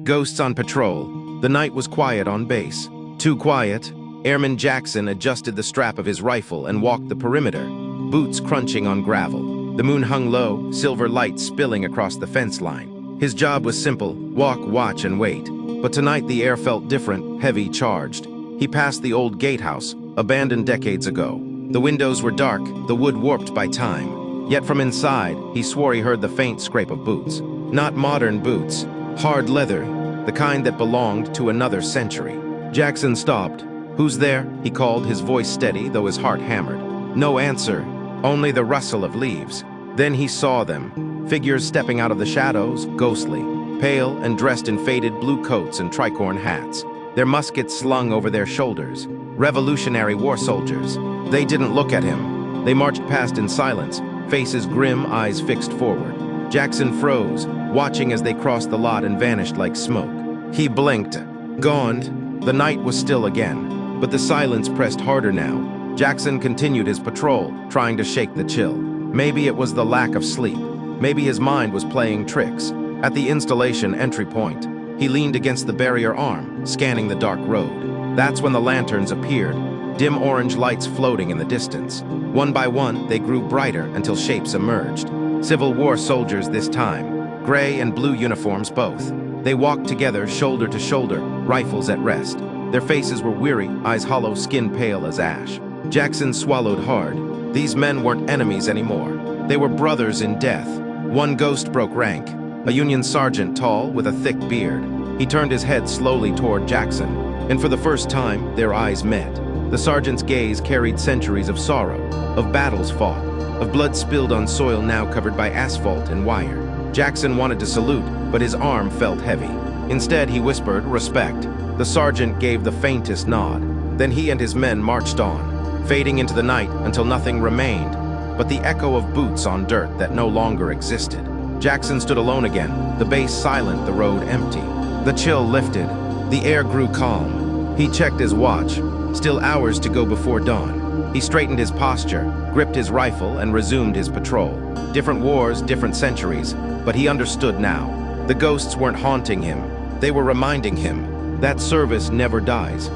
Ghosts on patrol. The night was quiet on base. Too quiet. Airman Jackson adjusted the strap of his rifle and walked the perimeter, boots crunching on gravel. The moon hung low, silver light spilling across the fence line. His job was simple: walk, watch, and wait. But tonight the air felt different, heavy, charged. He passed the old gatehouse, abandoned decades ago. The windows were dark, the wood warped by time. Yet from inside, he swore he heard the faint scrape of boots. Not modern boots, hard leather, the kind that belonged to another century. Jackson stopped. "Who's there?" he called, his voice steady, though his heart hammered. No answer, only the rustle of leaves. Then he saw them, figures stepping out of the shadows, ghostly, pale and dressed in faded blue coats and tricorn hats, their muskets slung over their shoulders. Revolutionary war soldiers. They didn't look at him. They marched past in silence, faces grim, eyes fixed forward. Jackson froze, watching as they crossed the lot and vanished like smoke. He blinked. Gone. The night was still again, but the silence pressed harder now. Jackson continued his patrol, trying to shake the chill. Maybe it was the lack of sleep. Maybe his mind was playing tricks. At the installation entry point, he leaned against the barrier arm, scanning the dark road. That's when the lanterns appeared, dim orange lights floating in the distance. One by one, they grew brighter until shapes emerged. Civil War soldiers this time, gray and blue uniforms both. They walked together, shoulder to shoulder, rifles at rest. Their faces were weary, eyes hollow, skin pale as ash. Jackson swallowed hard. These men weren't enemies anymore. They were brothers in death. One ghost broke rank, a Union sergeant tall with a thick beard. He turned his head slowly toward Jackson, and for the first time, their eyes met. The sergeant's gaze carried centuries of sorrow, of battles fought, of blood spilled on soil now covered by asphalt and wire. Jackson wanted to salute, but his arm felt heavy. Instead, he whispered, "Respect." The sergeant gave the faintest nod. Then he and his men marched on, fading into the night until nothing remained but the echo of boots on dirt that no longer existed. Jackson stood alone again, the base silent, the road empty. The chill lifted. The air grew calm. He checked his watch. Still hours to go before dawn. He straightened his posture, gripped his rifle, and resumed his patrol. Different wars, different centuries, but he understood now. The ghosts weren't haunting him. They were reminding him that service never dies.